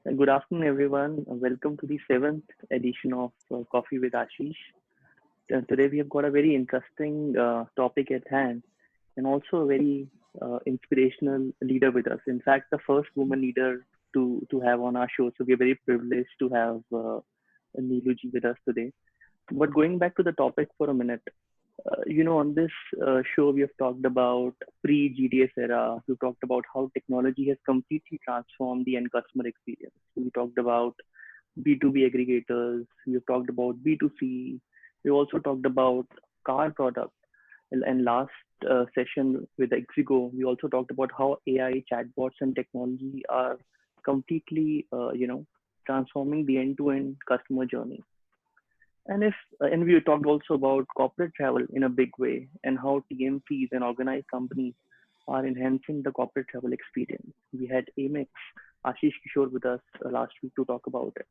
Good afternoon, everyone. Welcome to the seventh edition of Coffee with Ashish. Today, we have got a very interesting topic at hand and also a very inspirational leader with us. In fact, the first woman leader to have on our show. So, we are very privileged to have Neelu ji with us today. But going back to the topic for a minute, on this show, we have talked about pre-GDS era. We talked about how technology has completely transformed the end customer experience. We talked about B2B aggregators. We've talked about B2C. We also talked about car product. And last session with Exigo, we also talked about how AI, chatbots, and technology are completely, transforming the end-to-end customer journey. And we talked also about corporate travel in a big way and how TMCs and organized companies are enhancing the corporate travel experience. We had Amex, Ashish Kishore with us last week to talk about it.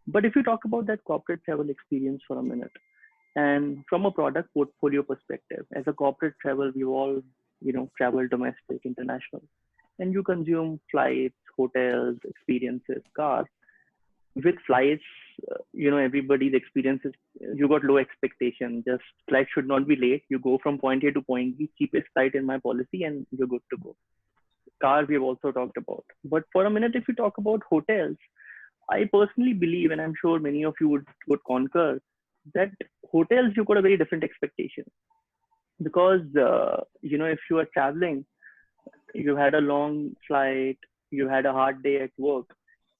But if you talk about that corporate travel experience for a minute, and from a product portfolio perspective, as a corporate travel, we all, travel domestic, international, and you consume flights, hotels, experiences, cars. With flights, everybody's experiences, you got low expectation. Just flight should not be late. You go from point A to point B, cheapest flight in my policy, and you're good to go. Car, we've also talked about. But for a minute, if you talk about hotels, I personally believe, and I'm sure many of you would concur, that hotels you got a very different expectation because if you are traveling, you had a long flight, you had a hard day at work,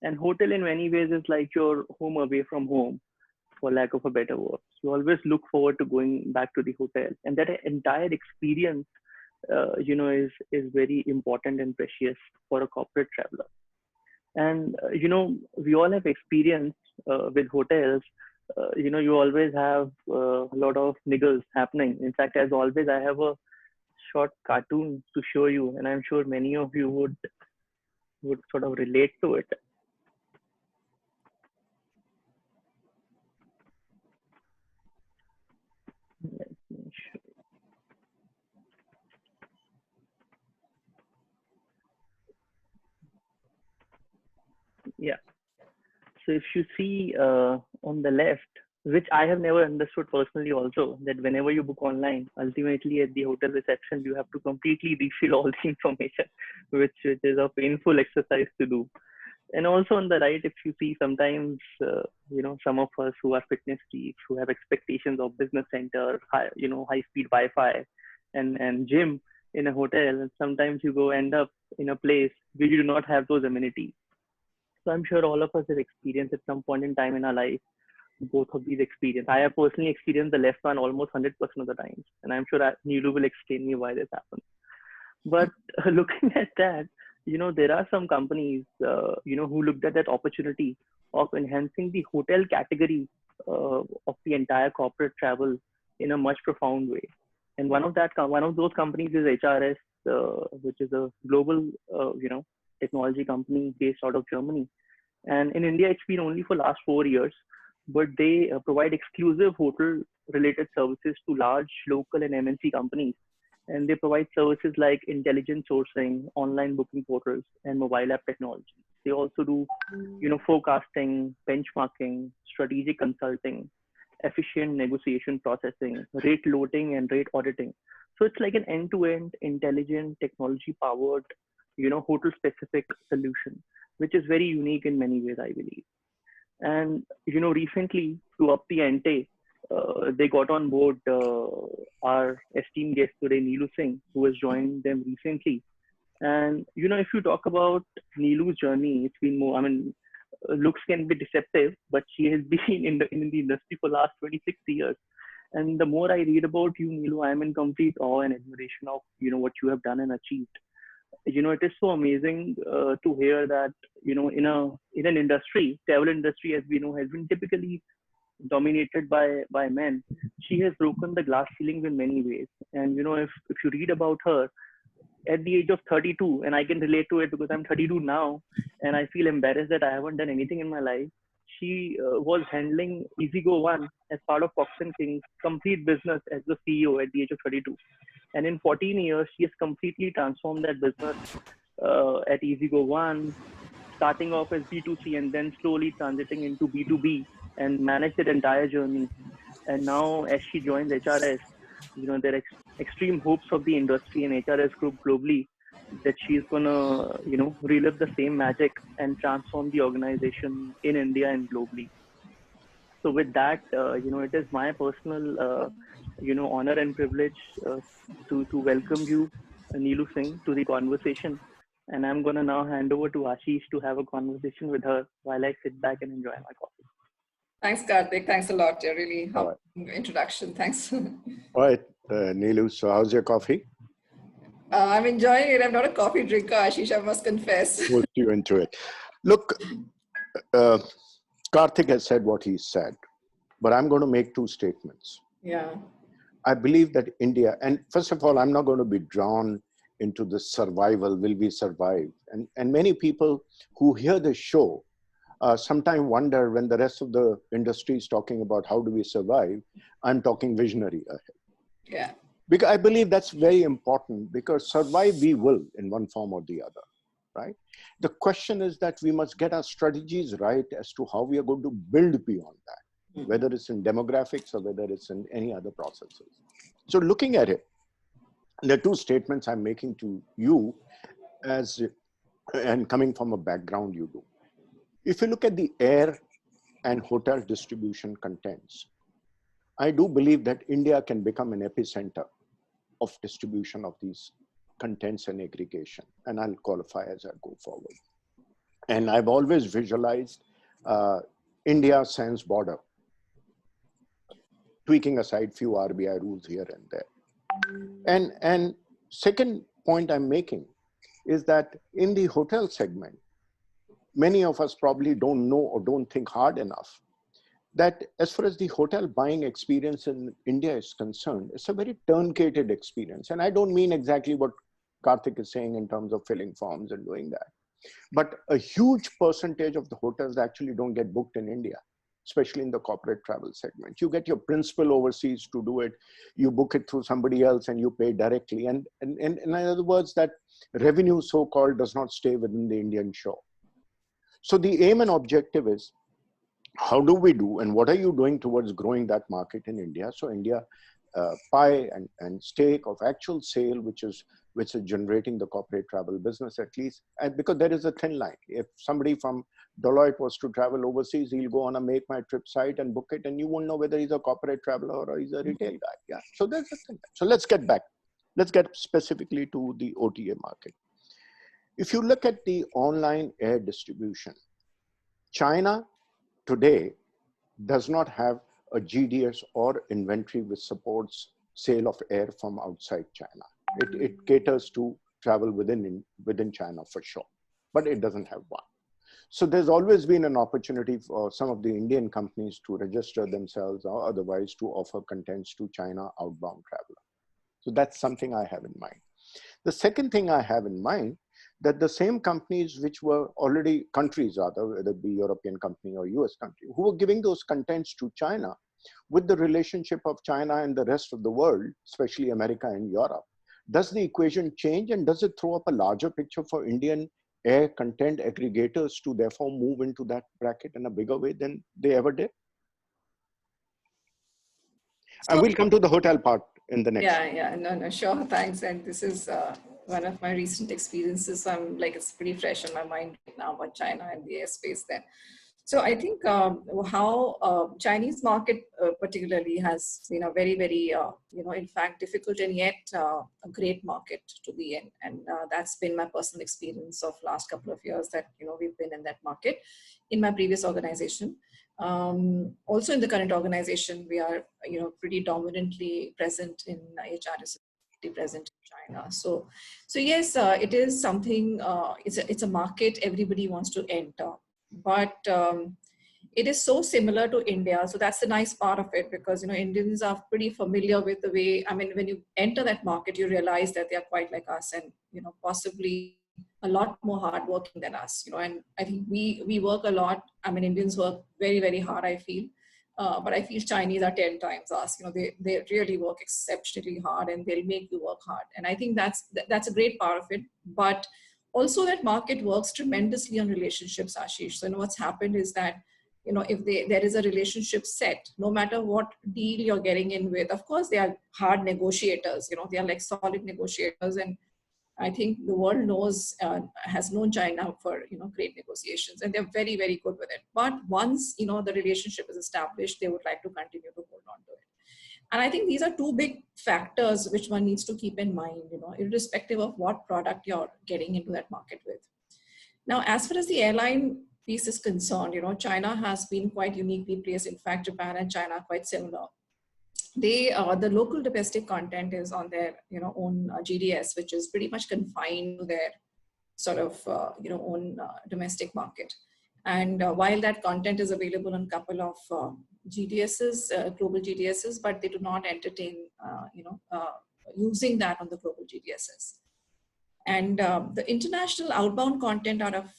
and hotel in many ways is like your home away from home, for lack of a better word. You always look forward to going back to the hotel, and that entire experience, is very important and precious for a corporate traveler. And we all have experience with hotels. You always have a lot of niggles happening. In fact, as always, I have a short cartoon to show you, and I'm sure many of you would sort of relate to it. Let me show. Yeah. So if you see on the left, which I have never understood personally also, that whenever you book online, ultimately at the hotel reception, you have to completely refill all the information, which is a painful exercise to do. And also on the right, if you see sometimes, some of us who are fitness freaks, who have expectations of business center, high speed Wi-Fi and gym in a hotel, and sometimes you go end up in a place where you do not have those amenities. So I'm sure all of us have experienced at some point in time in our life both of these experiences. I have personally experienced the left one almost 100% of the times, and I'm sure Neelu will explain me why this happens. But looking at that, there are some companies, who looked at that opportunity of enhancing the hotel category of the entire corporate travel in a much profound way. And one of those companies is HRS, which is a global, technology company based out of Germany. And in India, it's been only for last 4 years, but they provide exclusive hotel related services to large local and MNC companies. And they provide services like intelligent sourcing, online booking portals, and mobile app technology. They also do, forecasting, benchmarking, strategic consulting, efficient negotiation processing, rate loading, and rate auditing. So it's like an end-to-end intelligent technology powered, hotel specific solution, which is very unique in many ways, I believe. And recently to up the ante, they got on board our esteemed guest today, Neelu Singh, who has joined them recently. And if you talk about Neelu's journey, it's been more. I mean, looks can be deceptive, but she has been in the industry for last 26 years. And the more I read about you, Neelu, I'm in complete awe and admiration of what you have done and achieved. It is so amazing to hear that in an industry, travel industry, as we know, has been typically dominated by men. She has broken the glass ceilings in many ways. And if you read about her at the age of 32, and I can relate to it because I'm 32 now, and I feel embarrassed that I haven't done anything in my life. She was handling EasyGo One as part of Cox and King's complete business as the CEO at the age of 32. And in 14 years, she has completely transformed that business at EasyGo One. starting off as B2C and then slowly transiting into B2B and managed that entire journey. And now, as she joins HRS, there are extreme hopes of the industry and HRS group globally that she's gonna, relive the same magic and transform the organization in India and globally. So with that, it is my personal, honor and privilege to welcome you, Neelu Singh, to the conversation. And I'm gonna now hand over to Ashish to have a conversation with her while I sit back and enjoy my coffee. Thanks, Karthik. Thanks a lot. You're really All helpful introduction. Thanks. right, Neelu, so how's your coffee? I'm enjoying it. I'm not a coffee drinker, Ashish, I must confess. Put you into it. Look, Karthik has said what he said, but I'm going to make two statements. Yeah. I believe that India, and first of all, I'm not going to be drawn into the survival, will we survive? And many people who hear the show sometimes wonder when the rest of the industry is talking about how do we survive, I'm talking visionary ahead. Yeah. Because I believe that's very important, because survive we will in one form or the other, right? The question is that we must get our strategies right as to how we are going to build beyond that, whether it's in demographics or whether it's in any other processes. So looking at it, there are two statements I'm making to you and coming from a background you do. If you look at the air and hotel distribution contents, I do believe that India can become an epicenter of distribution of these contents and aggregation. And I'll qualify as I go forward. And I've always visualized India sans border, tweaking aside few RBI rules here and there. And second point I'm making is that in the hotel segment, many of us probably don't know or don't think hard enough that as far as the hotel buying experience in India is concerned, it's a very truncated experience. And I don't mean exactly what Karthik is saying in terms of filling forms and doing that. But a huge percentage of the hotels actually don't get booked in India, especially in the corporate travel segment. You get your principal overseas to do it. You book it through somebody else and you pay directly. And in other words, that revenue so-called does not stay within the Indian shore. So the aim and objective is, how do we do and what are you doing towards growing that market in India? So India pie and stake of actual sale, which is generating the corporate travel business at least. And because there is a thin line. If somebody from Deloitte was to travel overseas, he'll go on a Make My Trip site and book it, and you won't know whether he's a corporate traveler or he's a retail guy. Yeah. So there's a thing. So let's get back. Let's get specifically to the OTA market. If you look at the online air distribution, China today does not have a GDS or inventory which supports sale of air from outside China. It caters to travel within China for sure, but it doesn't have one. So there's always been an opportunity for some of the Indian companies to register themselves or otherwise to offer contents to China outbound traveler. So that's something I have in mind. The second thing I have in mind, that the same companies which were already countries rather, whether it be European company or US country, who were giving those contents to China, with the relationship of China and the rest of the world, especially America and Europe, does the equation change and does it throw up a larger picture for Indian air content aggregators to therefore move into that bracket in a bigger way than they ever did? And we'll come to the hotel part in the next. No, sure, thanks. And this is one of my recent experiences. So I'm like, it's pretty fresh in my mind right now about China and the airspace there. So I think how Chinese market particularly has been a very, very, in fact, difficult and yet a great market to be in. And that's been my personal experience of last couple of years that, we've been in that market in my previous organization. Also in the current organization, we are, pretty dominantly present in HRS, present in China. So yes, it is something, it's a market everybody wants to enter. But it is so similar to India. So that's the nice part of it, because, Indians are pretty familiar with the way, when you enter that market, you realize that they are quite like us and, possibly a lot more hardworking than us, and I think we work a lot. Indians work very, very hard, I feel. But I feel Chinese are 10 times us. They really work exceptionally hard and they'll make you work hard. And I think that's a great part of it. But also that market works tremendously on relationships, Ashish. So what's happened is that, if there is a relationship set, no matter what deal you're getting in with, of course, they are hard negotiators, they are like solid negotiators. And I think the world has known China for, great negotiations, and they're very, very good with it. But once, the relationship is established, they would like to continue to hold on to it. And I think these are two big factors which one needs to keep in mind, irrespective of what product you're getting into that market with. Now, as far as the airline piece is concerned, China has been quite uniquely placed. In fact, Japan and China are quite similar. The local domestic content is on their, own GDS, which is pretty much confined to their sort of, own domestic market. And while that content is available on a couple of GDSs, global GDSs, but they do not entertain, using that on the global GDSs. And the international outbound content out of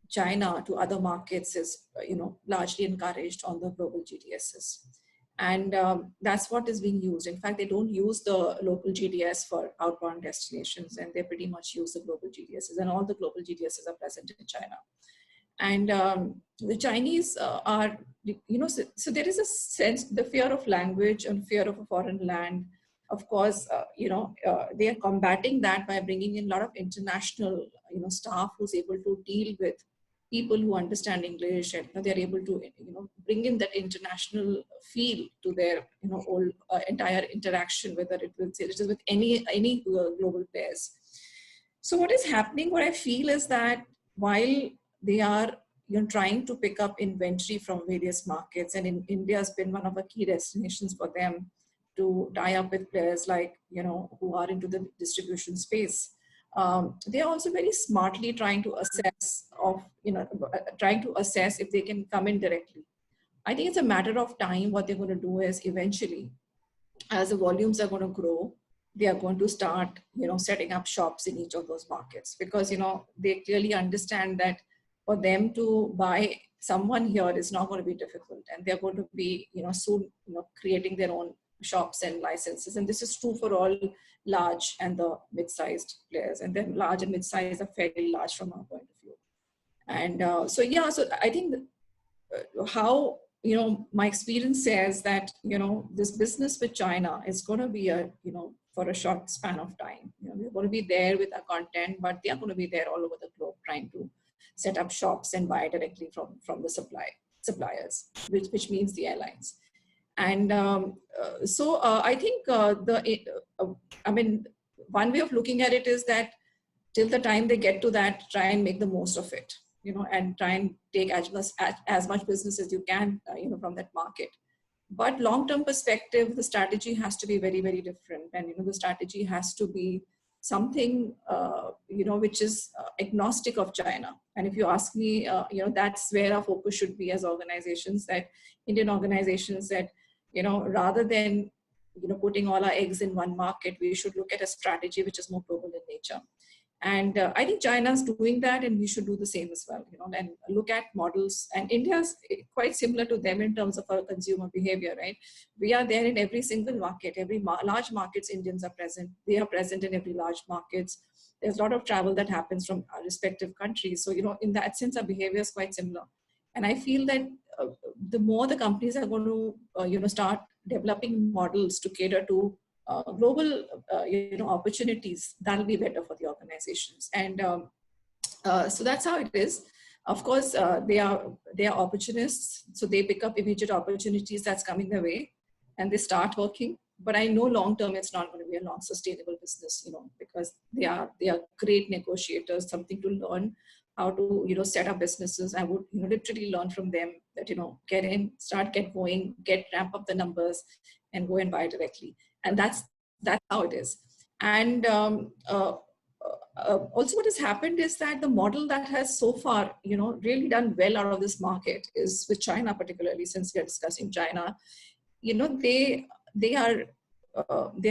China to other markets is, largely encouraged on the global GDSs. And that's what is being used. In fact, they don't use the local GDS for outbound destinations, and they pretty much use the global GDSs, and all the global GDSs are present in China. And the Chinese are, so there is a sense, the fear of language and fear of a foreign land. Of course, they are combating that by bringing in a lot of international, staff who's able to deal with people who understand English, and they're able to, bring in that international feel to their, whole entire interaction, whether it is with any global players. So what is happening? What I feel is that while they are, trying to pick up inventory from various markets, and India has been one of the key destinations for them to tie up with players like, who are into the distribution space. They are also very smartly trying to assess if they can come in directly. I think it's a matter of time. What they're going to do is eventually, as the volumes are going to grow, they are going to start, setting up shops in each of those markets, because, they clearly understand that for them to buy someone here is not going to be difficult, and they're going to be, soon, creating their own shops and licenses. And this is true for all large and the mid-sized players, and then large and mid-sized are fairly large from our point of view. And so I think how, my experience says that, this business with China is going to be for a short span of time. We're going to be there with our content, but they are going to be there all over the globe trying to set up shops and buy directly from the suppliers, which means the airlines. And I think one way of looking at it is that till the time they get to that, try and make the most of it, and try and take as much business as you can, from that market. But long-term perspective, the strategy has to be very, very different. And, the strategy has to be something, which is agnostic of China. And if you ask me, that's where our focus should be as organizations, that Indian organizations, that, rather than, putting all our eggs in one market, we should look at a strategy which is more global in nature. And I think China is doing that, and we should do the same as well, and look at models. And India is quite similar to them in terms of our consumer behavior, right? We are there in every single market, every large markets Indians are present. They are present in every large markets. There's a lot of travel that happens from our respective countries. So, in that sense, our behavior is quite similar. And I feel that the more the companies are going to, start developing models to cater to global, opportunities, that'll be better for the organizations. And so that's how it is. Of course, they are opportunists, so they pick up immediate opportunities that's coming their way, and they start working. But I know long term, it's not going to be a long sustainable business, because they are great negotiators. Something to learn how to set up businesses. I would literally learn from them that get in, get going, ramp up the numbers, and go and buy directly. And that's how it is. And also what has happened is that the model that has so far, really done well out of this market is with China, particularly since we are discussing China. They are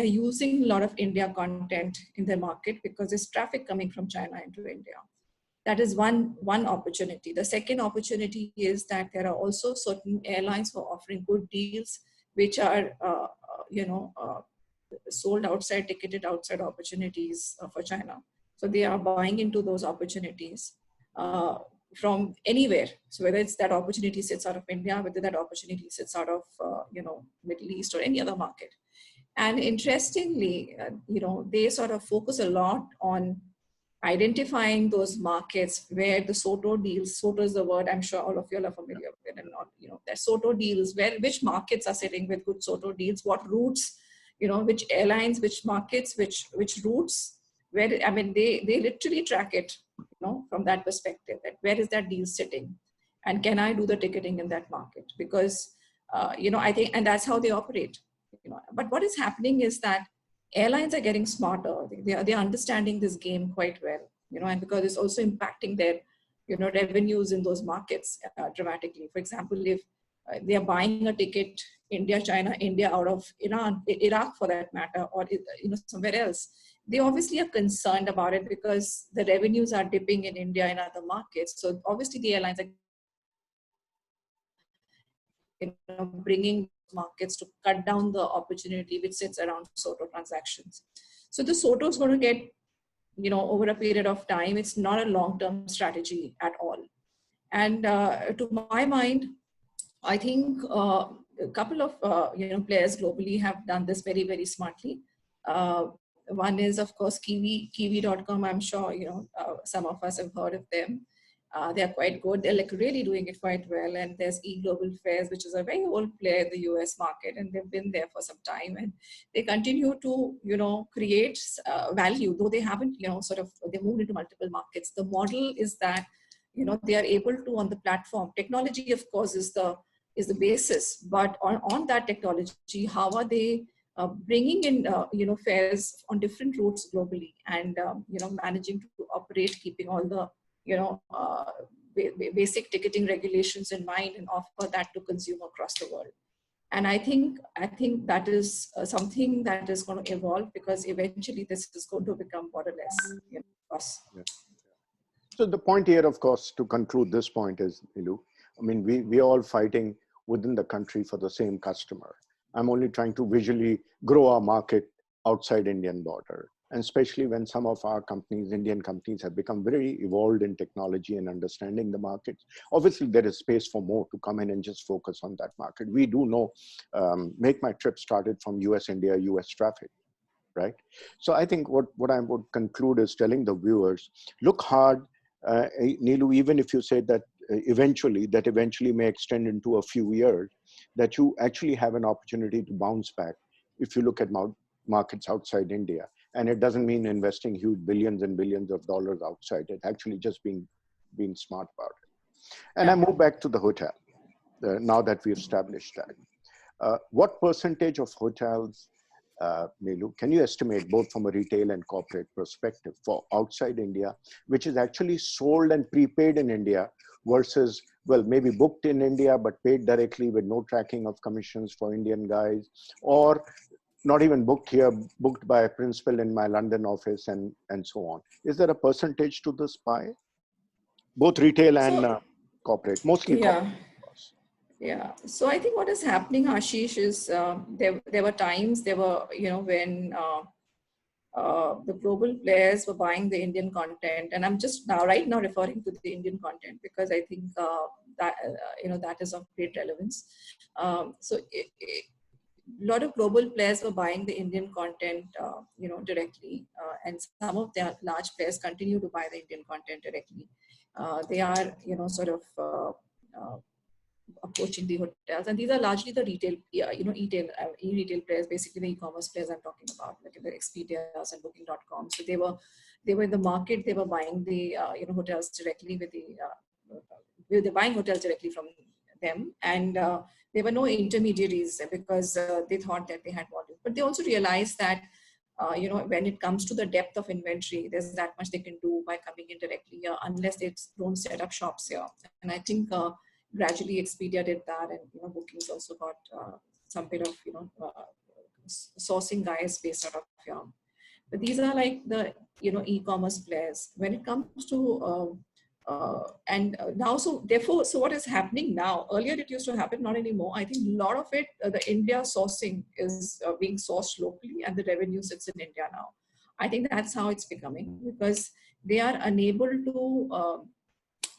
using a lot of India content in their market because there's traffic coming from China into India. That is one opportunity. The second opportunity is that there are also certain airlines who are offering good deals, which are, sold outside, ticketed outside opportunities for China. So they are buying into those opportunities from anywhere. So whether it's that opportunity sits out of India, whether that opportunity sits out of Middle East or any other market. And interestingly, they sort of focus a lot on identifying those markets where the SOTO deals, SOTO is the word I'm sure all of you are familiar with, and not, that SOTO deals, which markets are sitting with good SOTO deals, what routes, which airlines, which markets, which routes, where, I mean, they literally track it, from that perspective, that where is that deal sitting? And can I do the ticketing in that market? Because, I think, and that's how they operate. But what is happening is that airlines are getting smarter. They're understanding this game quite well, and because it's also impacting their, revenues in those markets dramatically. For example, if they are buying a ticket, India, China, India out of Iran, Iraq for that matter, or, somewhere else, they obviously are concerned about it because the revenues are dipping in India and other markets. So obviously the airlines are, bringing markets to cut down the opportunity which sits around SOTO transactions. So the SOTO is going to get, over a period of time, it's not a long-term strategy at all. And to my mind, I think a couple of players globally have done this very, very smartly. One is, of course, Kiwi.com. I'm sure some of us have heard of them. They are quite good. They're like really doing it quite well. And there's eGlobal Fairs, which is a very old player in the US market, and they've been there for some time. And they continue to create value, though they haven't they moved into multiple markets. The model is that they are able to, on the platform, technology of course is the basis, but on that technology, how are they bringing in fares on different routes globally, and managing to operate, keeping all the basic ticketing regulations in mind, and offer that to consumer across the world. And I think that is something that is going to evolve, because eventually this is going to become borderless. Yeah. So the point here, of course, to conclude this point is, Neelu, I mean, we are all fighting within the country for the same customer. I'm only trying to visually grow our market outside Indian border. And especially when some of our companies, Indian companies, have become very evolved in technology and understanding the markets. Obviously, there is space for more to come in and just focus on that market. We do know, Make My Trip started from US-India, US traffic, right? So I think what I would conclude is telling the viewers, look hard, Neelu, even if you say that eventually may extend into a few years, that you actually have an opportunity to bounce back if you look at markets outside India. And it doesn't mean investing huge billions and billions of dollars outside it, actually just being smart about it. And I move back to the hotel, now that we've established that. What percentage of hotels, Neelu, can you estimate, both from a retail and corporate perspective, for outside India, which is actually sold and prepaid in India versus, well, maybe booked in India, but paid directly with no tracking of commissions for Indian guys, or not even booked here, booked by a principal in my London office, and so on? Is there a percentage to this pie? Both retail and corporate, mostly corporate. Yeah. So I think what is happening, Ashish, is there were times, when the global players were buying the Indian content, and I'm just right now referring to the Indian content, because I think that that is of great relevance. So a lot of global players were buying the Indian content, directly, and some of their large players continue to buy the Indian content directly. They are, approaching the hotels, and these are largely the retail, e-retail players, basically the e-commerce players I'm talking about, like the Expedias and Booking.com. So they were in the market, they were buying the hotels directly with they're buying hotels directly from them, and there were no intermediaries, because they thought that they had volume. But they also realized that when it comes to the depth of inventory, there's that much they can do by coming in directly here, unless they don't set up shops here. And I think gradually Expedia did that, and Bookings also got some bit of sourcing guys based out of here. But these are like the e-commerce players. When it comes to now, so therefore, so what is happening now? Earlier it used to happen, not anymore. I think a lot of it, the India sourcing is being sourced locally, and the revenue sits in India now. I think that's how it's becoming, because they are unable to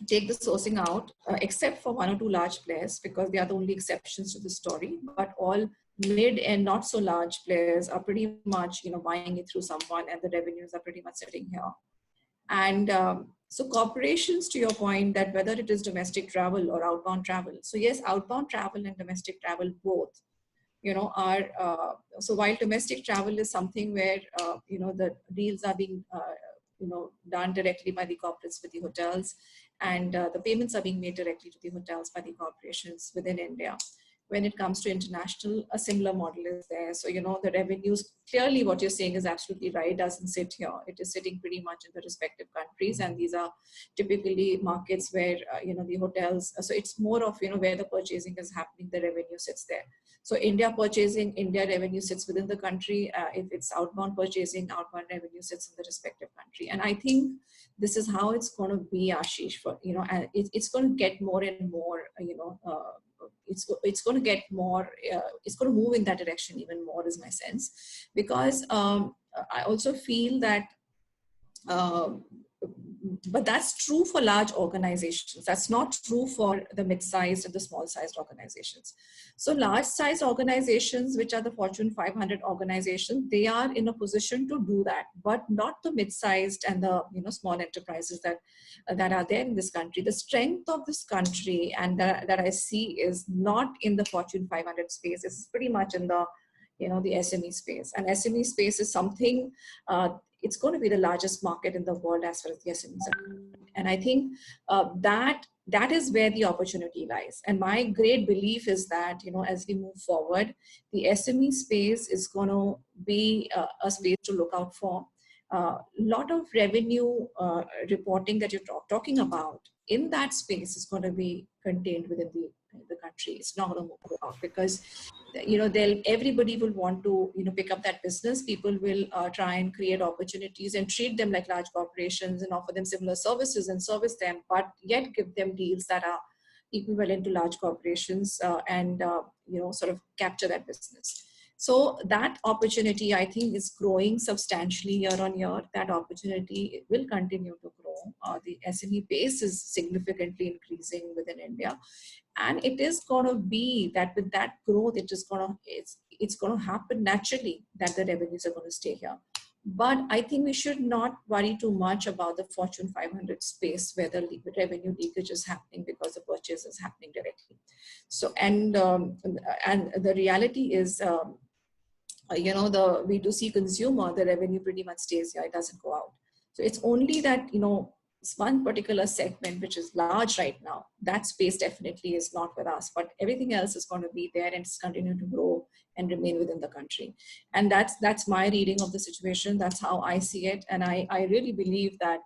take the sourcing out, except for one or two large players, because they are the only exceptions to the story. But all mid and not so large players are pretty much, buying it through someone, and the revenues are pretty much sitting here. And so corporations, to your point, that whether it is domestic travel or outbound travel. So yes, outbound travel and domestic travel both, are, so while domestic travel is something where, the deals are being, done directly by the corporates with the hotels, and the payments are being made directly to the hotels by the corporations within India. When it comes to international, a similar model is there. So, the revenues, clearly what you're saying is absolutely right, doesn't sit here. It is sitting pretty much in the respective countries. And these are typically markets where, the hotels, so it's more of, where the purchasing is happening, the revenue sits there. So India purchasing, India revenue sits within the country. If it's outbound purchasing, outbound revenue sits in the respective country. And I think this is how it's going to be, Ashish, for, and it's going to get more and more, it's going to get more, it's going to move in that direction even more, is my sense. Because I also feel that, but that's true for large organizations. That's not true for the mid-sized and the small-sized organizations. So large-sized organizations, which are the Fortune 500 organizations, they are in a position to do that, but not the mid-sized and the small enterprises that are there in this country. The strength of this country and that I see is not in the Fortune 500 space. It's pretty much in the the SME space. And SME space is something, it's going to be the largest market in the world as far as the SMEs are concerned. And I think that is where the opportunity lies. And my great belief is that, as we move forward, the SME space is going to be a space to look out for. A lot of revenue reporting that you're talking about in that space is going to be contained within the country. It's not going to move out, because everybody will want to pick up that business. People will try and create opportunities and treat them like large corporations and offer them similar services and service them, but yet give them deals that are equivalent to large corporations, and sort of capture that business. So that opportunity, I think, is growing substantially year on year. That opportunity will continue to grow. The SME base is significantly increasing within India. And it is going to be that with that growth, it's going to happen naturally that the revenues are going to stay here. But I think we should not worry too much about the Fortune 500 space where the revenue leakage is happening because the purchase is happening directly. So, and the reality is, the B2C consumer, the revenue pretty much stays here. It doesn't go out. So it's only that, it's one particular segment which is large right now. That space definitely is not with us, but everything else is going to be there and it's continuing to grow and remain within the country. And that's my reading of the situation. That's how I see it. And I really believe that,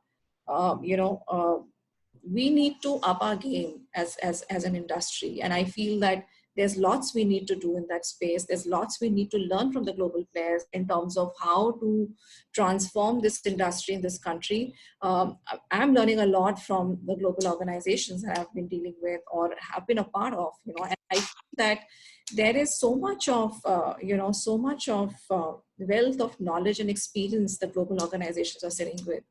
we need to up our game as an industry. And I feel that there's lots we need to do in that space. There's lots we need to learn from the global players in terms of how to transform this industry in this country. I'm learning a lot from the global organizations that I've been dealing with or have been a part of, and I think that there is so much of, wealth of knowledge and experience that global organizations are sitting with.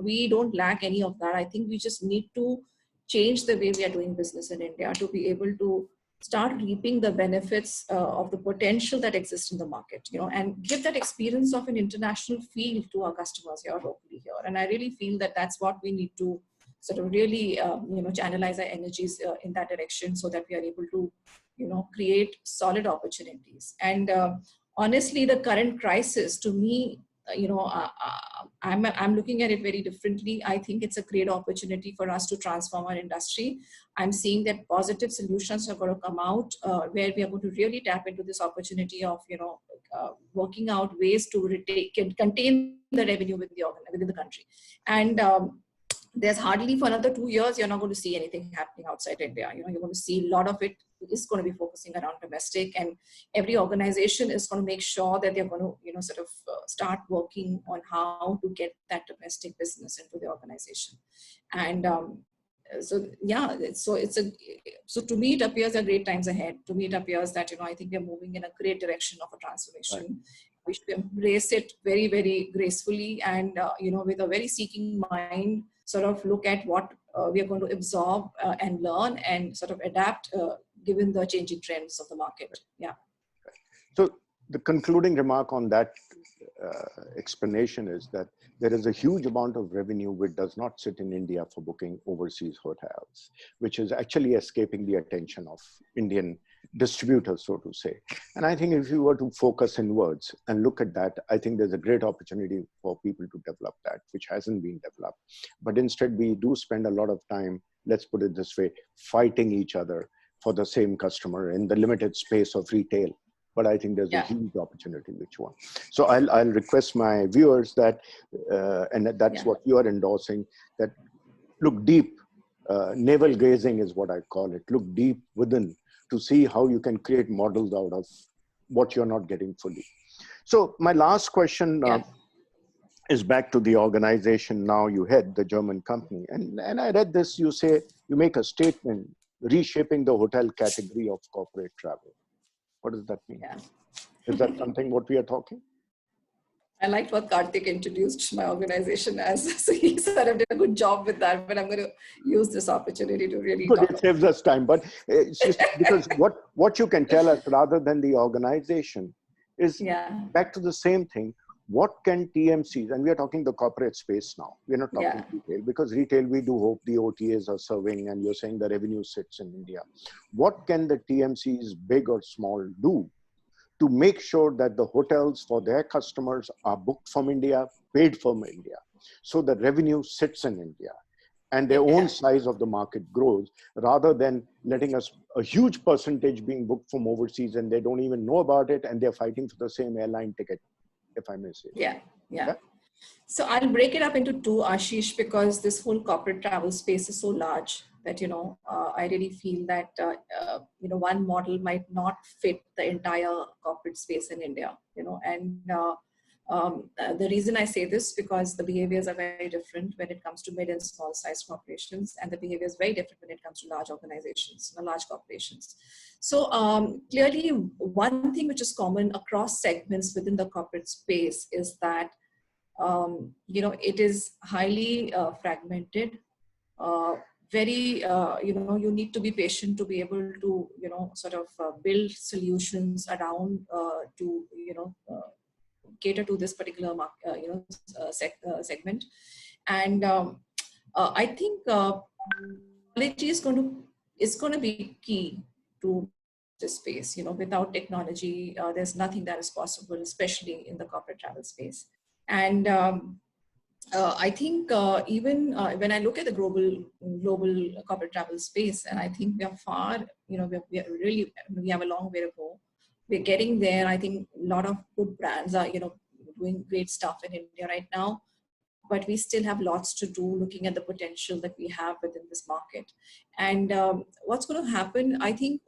We don't lack any of that. I think we just need to change the way we are doing business in India to be able to start reaping the benefits of the potential that exists in the market, and give that experience of an international feel to our customers here locally here. And I really feel that that's what we need to sort of really, channelize our energies in that direction so that we are able to, create solid opportunities. And honestly, the current crisis to me, I'm looking at it very differently. I think it's a great opportunity for us to transform our industry. I'm seeing that positive solutions are going to come out where we are going to really tap into this opportunity of, working out ways to contain the revenue within the country. And there's hardly for another 2 years, you're not going to see anything happening outside India. You're going to see a lot of it is going to be focusing around domestic, and every organization is going to make sure that they're going to, start working on how to get that domestic business into the organization. And so to me, it appears a great times ahead. To me, it appears that, I think we're moving in a great direction of a transformation. we should embrace it very, very gracefully and, with a very seeking mind, sort of look at what we are going to absorb and learn and sort of adapt given the changing trends of the market. Yeah. So the concluding remark on that explanation is that there is a huge amount of revenue which does not sit in India for booking overseas hotels, which is actually escaping the attention of Indian distributors, so to say. And I think if you were to focus inwards and look at that, I think there's a great opportunity for people to develop that, which hasn't been developed. But instead, we do spend a lot of time, let's put it this way, fighting each other for the same customer in the limited space of retail. But I think there's a huge opportunity which one. So I'll request my viewers that, and that's what you are endorsing, that look deep. Navel gazing is what I call it. Look deep within to see how you can create models out of what you're not getting fully. So my last question is back to the organization now you head, the German company. And I read this, you say, you make a statement, reshaping the hotel category of corporate travel. What does that mean? Yeah. Is that something what we are talking? I liked what Karthik introduced my organization as. So he sort of did a good job with that, but I'm going to use this opportunity to really Good, talk it saves us time. But it's just because what you can tell us rather than the organization is back to the same thing. What can TMCs, and we are talking the corporate space now, we're not talking retail, because retail, we do hope the OTAs are serving and you're saying the revenue sits in India. What can the TMCs, big or small, do to make sure that the hotels for their customers are booked from India, paid from India, so the revenue sits in India and their own size of the market grows, rather than letting us a huge percentage being booked from overseas and they don't even know about it and they're fighting for the same airline ticket, if I may say. Yeah. So I'll break it up into two, Ashish, because this whole corporate travel space is so large that, I really feel that, one model might not fit the entire corporate space in India, and the reason I say this, because the behaviors are very different when it comes to mid and small size corporations, and the behavior is very different when it comes to large organizations, large corporations. So clearly, one thing which is common across segments within the corporate space is that it is highly fragmented, very, you need to be patient to be able to, sort of build solutions around to, cater to this particular segment. And I think technology is going to be key to this space. Without technology, there's nothing that is possible, especially in the corporate travel space. And I think even when I look at the global corporate travel space, and I think we are far, we have a long way to go. We're getting there. I think a lot of good brands are, doing great stuff in India right now, but we still have lots to do looking at the potential that we have within this market. And what's going to happen, I think,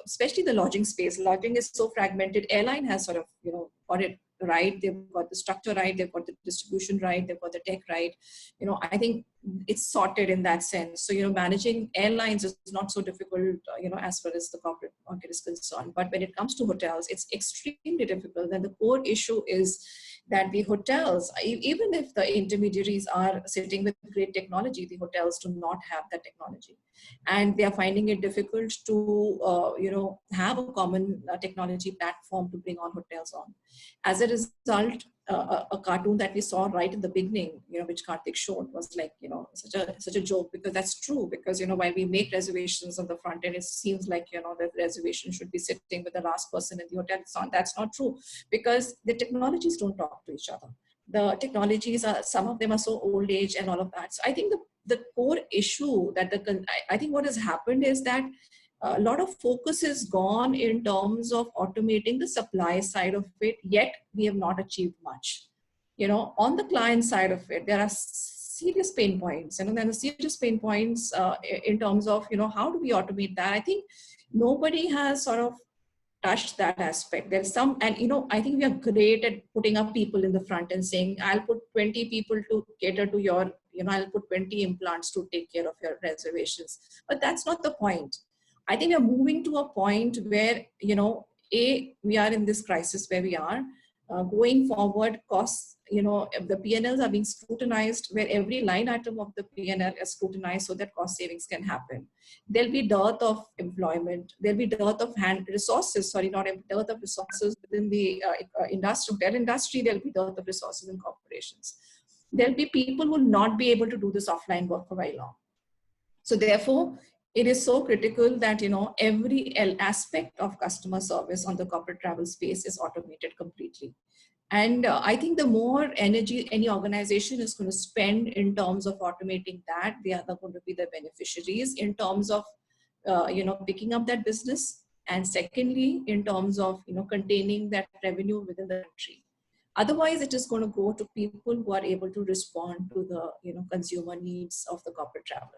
especially the lodging space, lodging is so fragmented. Airline has sort of, got it right. They've got the structure right. They've got the distribution right. They've got the tech right. I think it's sorted in that sense. So, managing airlines is not so difficult, as far as the corporate market is concerned. But when it comes to hotels, it's extremely difficult. And the core issue is that the hotels, even if the intermediaries are sitting with great technology, the hotels do not have that technology. And they are finding it difficult to, have a common technology platform to bring on hotels on. As a result, a cartoon that we saw right in the beginning, which Karthik showed, was like, such a joke, because that's true. Because, while we make reservations on the front end, it seems like, the reservation should be sitting with the last person in the hotel. That's not true, because the technologies don't talk to each other. The technologies are, some of them are so old age and all of that. So I think the core issue that I think what has happened is that a lot of focus is gone in terms of automating the supply side of it, yet we have not achieved much. On the client side of it, there are serious pain points, and then the serious pain points in terms of, how do we automate that? I think nobody has sort of touched that aspect. There's some, and I think we are great at putting up people in the front and saying, I'll put 20 people to cater to your, I'll put 20 implants to take care of your reservations. But that's not the point. I think we're moving to a point where, we are in this crisis where we are. going forward, costs, the P&Ls are being scrutinized, where every line item of the P&L is scrutinized so that cost savings can happen. There'll be dearth of employment. There'll be dearth of dearth of resources within the hotel industry. There'll be dearth of resources in corporations. There'll be people who will not be able to do this offline work for very long. So therefore, it is so critical that, every aspect of customer service on the corporate travel space is automated completely. And I think the more energy any organization is going to spend in terms of automating that, they are going to be the beneficiaries in terms of, picking up that business. And secondly, in terms of, containing that revenue within the country. Otherwise, it is going to go to people who are able to respond to the, consumer needs of the corporate traveler.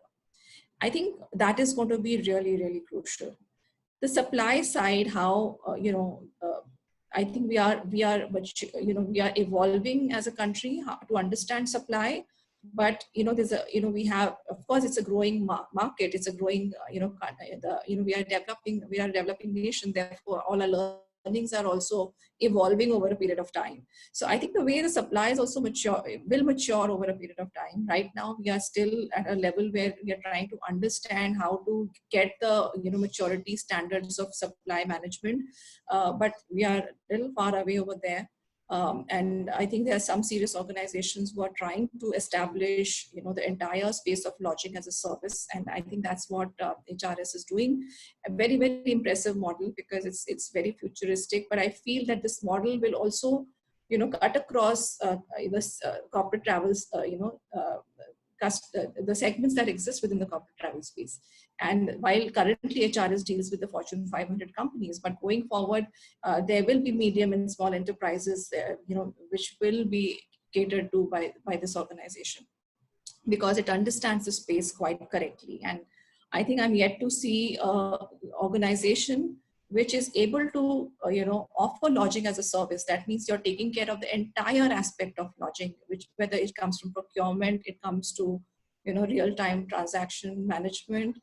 I think that is going to be really, really crucial. The supply side, how, I think we are evolving as a country to understand supply. But, we have, of course, it's a growing market. It's a growing, we are a developing nation. Therefore, all our learnings are also evolving over a period of time. So I think the way the supply is also will mature over a period of time. Right now, we are still at a level where we are trying to understand how to get the maturity standards of supply management, but we are a little far away over there. And I think there are some serious organizations who are trying to establish, the entire space of lodging as a service. And I think that's what HRS is doing. A very, very impressive model, because it's very futuristic. But I feel that this model will also, cut across corporate travels, the segments that exist within the corporate travel space. And while currently HRS deals with the Fortune 500 companies, but going forward, there will be medium and small enterprises, which will be catered to by this organization, because it understands the space quite correctly. And I think I'm yet to see an organization which is able to, offer lodging as a service. That means you're taking care of the entire aspect of lodging, which whether it comes from procurement, it comes to, real-time transaction management,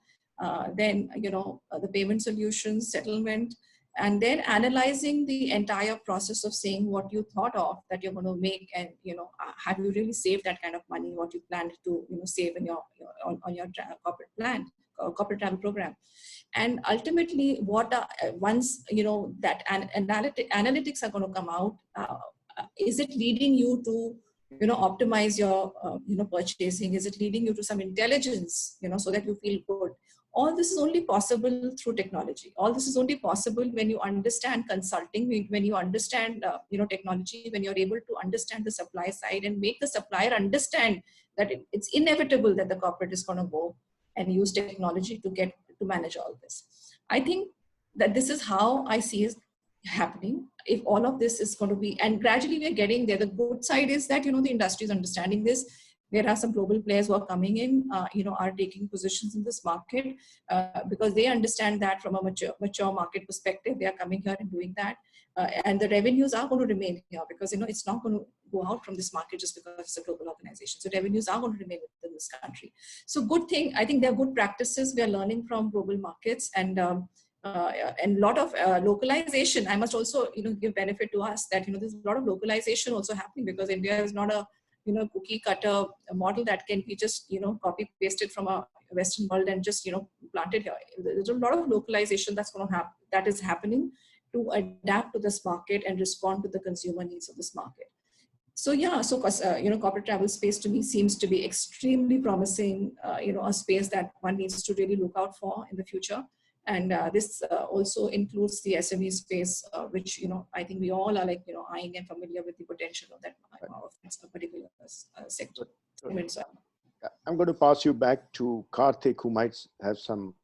then, the payment solutions, settlement, and then analyzing the entire process of saying what you thought of that you're going to make, and, have you really saved that kind of money, what you planned to, save in your on your corporate plan, corporate travel program. And ultimately, once that analytics are going to come out, is it leading you to optimize your purchasing? Is it leading you to some intelligence, so that you feel good? All this is only possible through technology. All this is only possible when you understand consulting, when you understand technology, when you're able to understand the supply side and make the supplier understand that it's inevitable that the corporate is going to go and use technology to manage all this. I think that this is how I see it happening. If all of this is going to be, and gradually we are getting there. The good side is that, the industry is understanding this. There are some global players who are coming in, are taking positions in this market, because they understand that from a mature market perspective. They are coming here and doing that. And the revenues are going to remain here, because, it's not going to go out from this market just because it's a global organization. So revenues are going to remain within this country. So good thing, I think there are good practices we are learning from global markets, and a lot of localization. I must also, give benefit to us that, there's a lot of localization also happening, because India is not a, cookie cutter model that can be just, copy pasted from a Western world and just, planted here. There's a lot of localization that is happening to adapt to this market and respond to the consumer needs of this market. So yeah, corporate travel space to me seems to be extremely promising, a space that one needs to really look out for in the future. And this also includes the SME space, which, I think we all are eyeing and familiar with the potential of that particular sector. I'm going to pass you back to Karthik, who might have some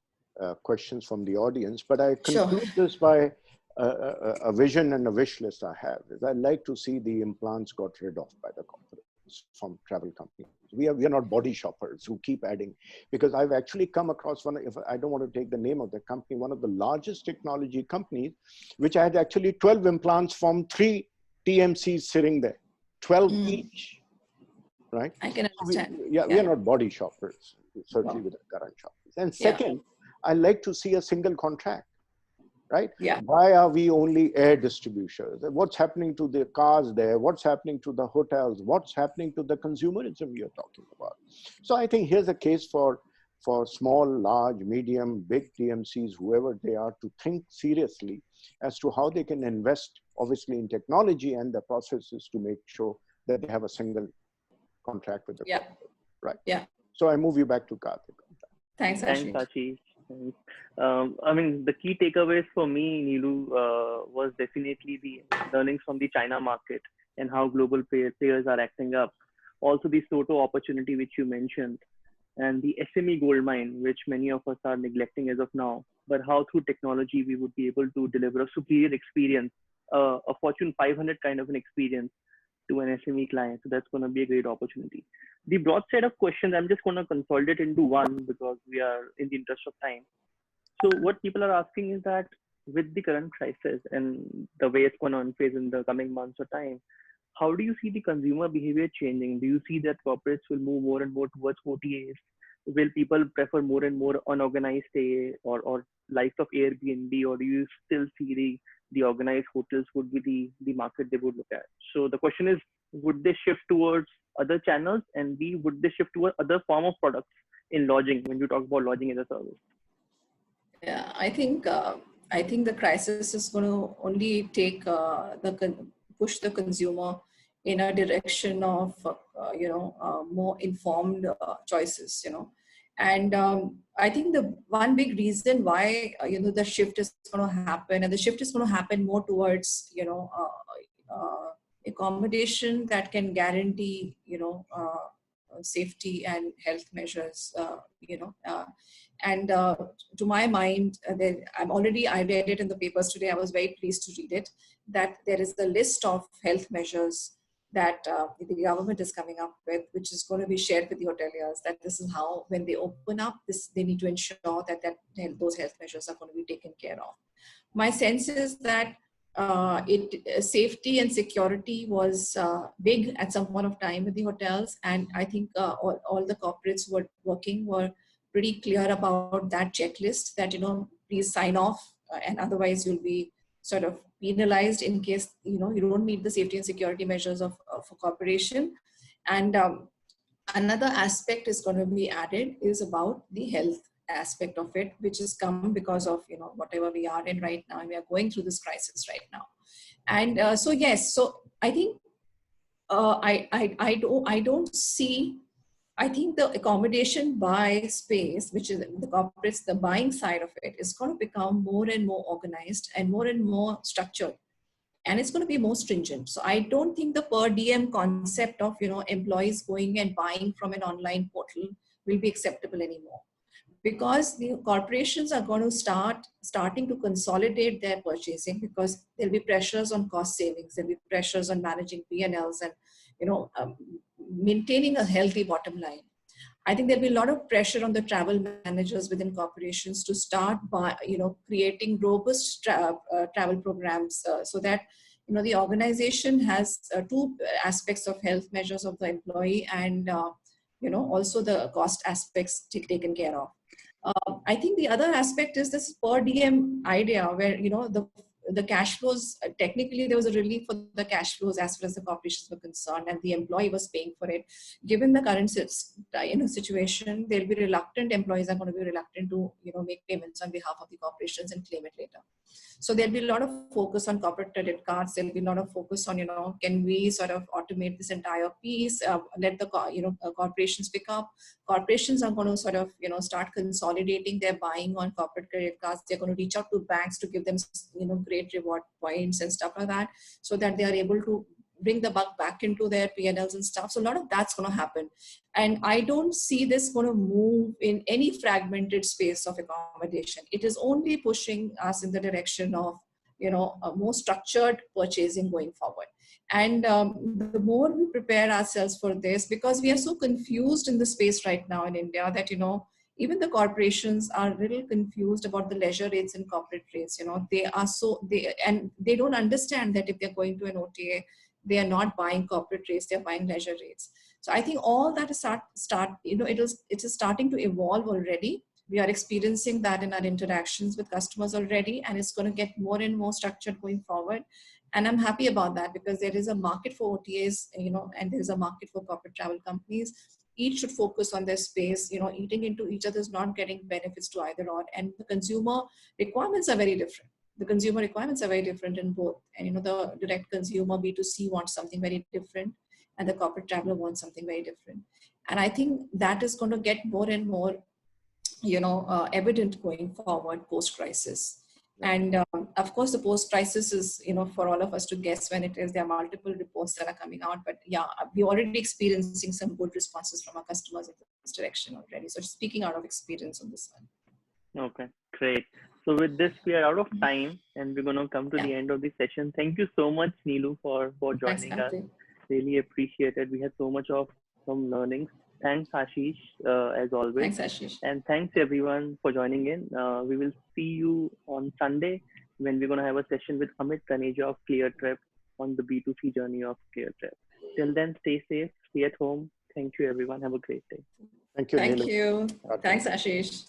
questions from the audience, but I conclude this by a vision and a wish list I have. Is I'd like to see the implants got rid of by the corporates from travel companies. We are not body shoppers who keep adding, because I've actually come across one, if I don't want to take the name of the company, one of the largest technology companies, which had actually 12 implants from 3 TMCs sitting there, 12 each, right? I can understand. We are not body shoppers, certainly with the current shoppers. And second, I like to see a single contract. right? Yeah. Why are we only air distributors? What's happening to the cars there? What's happening to the hotels? What's happening to the consumerism you're talking about? So I think here's a case for small, large, medium, big TMCs, whoever they are, to think seriously as to how they can invest, obviously, in technology and the processes to make sure that they have a single contract with the corporate, right? Yeah. So I move you back to Karthik. Thanks, Thanks, Ashish. Ashish. Thanks. I mean, the key takeaways for me, Neelu, was definitely the learnings from the China market and how global players are acting up. Also, the Soto opportunity, which you mentioned, and the SME gold mine, which many of us are neglecting as of now. But how through technology we would be able to deliver a superior experience, a Fortune 500 kind of an experience to an SME client. So that's going to be a great opportunity. The broad set of questions, I'm just going to consolidate into one because we are in the interest of time. So what people are asking is that with the current crisis and the way it's going to unfold in the coming months or time, how do you see the consumer behavior changing? Do you see that corporates will move more and more towards OTAs? Will people prefer more and more unorganized stay or life of Airbnb, or do you still see the organized hotels would be the market they would look at? So the question is, would they shift towards other channels, and B, would they shift towards other form of products in lodging when you talk about lodging as a service? Yeah, I think the crisis is going to only take push the consumer in a direction of more informed choices. And I think the one big reason why the shift is going to happen, and the shift is going to happen more towards accommodation that can guarantee safety and health measures. And to my mind, I read it in the papers today. I was very pleased to read it, that there is a list of health measures that the government is coming up with, which is going to be shared with the hoteliers, that this is how, when they open up, they need to ensure that those health measures are going to be taken care of. My sense is that safety and security was big at some point of time with the hotels, and I think all the corporates who were working were pretty clear about that checklist, that please sign off, and otherwise you'll be sort of penalized in case you don't meet the safety and security measures of a corporation. And another aspect is going to be added is about the health aspect of it, which has come because of whatever we are in right now, and we are going through this crisis right now. And so yes, so I think I don't see. I think the accommodation by space, which is the corporates, the buying side of it, is going to become more and more organized and more structured, and it's going to be more stringent. So I don't think the per diem concept of employees going and buying from an online portal will be acceptable anymore, because the corporations are going to starting to consolidate their purchasing, because there'll be pressures on cost savings, there'll be pressures on managing P&Ls, and maintaining a healthy bottom line. I think there'll be a lot of pressure on the travel managers within corporations to start by creating robust travel programs, so that the organization has two aspects of health measures of the employee, and also the cost aspects taken care of. I think the other aspect is this per diem idea, where the cash flows, technically there was a relief for the cash flows as far as the corporations were concerned, and the employee was paying for it. Given the current situation, they'll be reluctant. Employees are going to be reluctant to make payments on behalf of the corporations and claim it later. So there'll be a lot of focus on corporate credit cards. There'll be a lot of focus on can we sort of automate this entire piece, let the corporations pick up. Corporations are going to sort of start consolidating their buying on corporate credit cards. They're going to reach out to banks to give them great reward points and stuff like that, so that they are able to bring the buck back into their P&Ls and stuff. So a lot of that's going to happen. And I don't see this going to move in any fragmented space of accommodation. It is only pushing us in the direction of, a more structured purchasing going forward. And the more we prepare ourselves for this, because we are so confused in the space right now in India, that, even the corporations are a little confused about the leisure rates and corporate rates. They don't understand that if they're going to an OTA, they are not buying corporate rates, they're buying leisure rates. So I think all that is it is starting to evolve already. We are experiencing that in our interactions with customers already, and it's going to get more and more structured going forward. And I'm happy about that because there is a market for OTAs, and there is a market for corporate travel companies. Each should focus on their space, eating into each other is not getting benefits to either or. And the consumer requirements are very different. The consumer requirements are very different in both. And, the direct consumer B2C wants something very different, and the corporate traveler wants something very different. And I think that is going to get more and more evident going forward post-crisis. And of course, the post-crisis is, for all of us to guess when it is. There are multiple reports that are coming out, but yeah, we're already experiencing some good responses from our customers in this direction already. So speaking out of experience on this one. Okay, great. So with this, we are out of time and we're going to come to the end of the session. Thank you so much, Neelu, for joining us. Really appreciate it. We had so much of some learnings. Thanks, Ashish, as always. Thanks, Ashish. And thanks, everyone, for joining in. We will see you on Sunday when we're going to have a session with Amit Taneja of ClearTrip on the B2C journey of ClearTrip. Till then, stay safe, stay at home. Thank you, everyone. Have a great day. Thank you. Thank Neelu. you. Thanks, Ashish.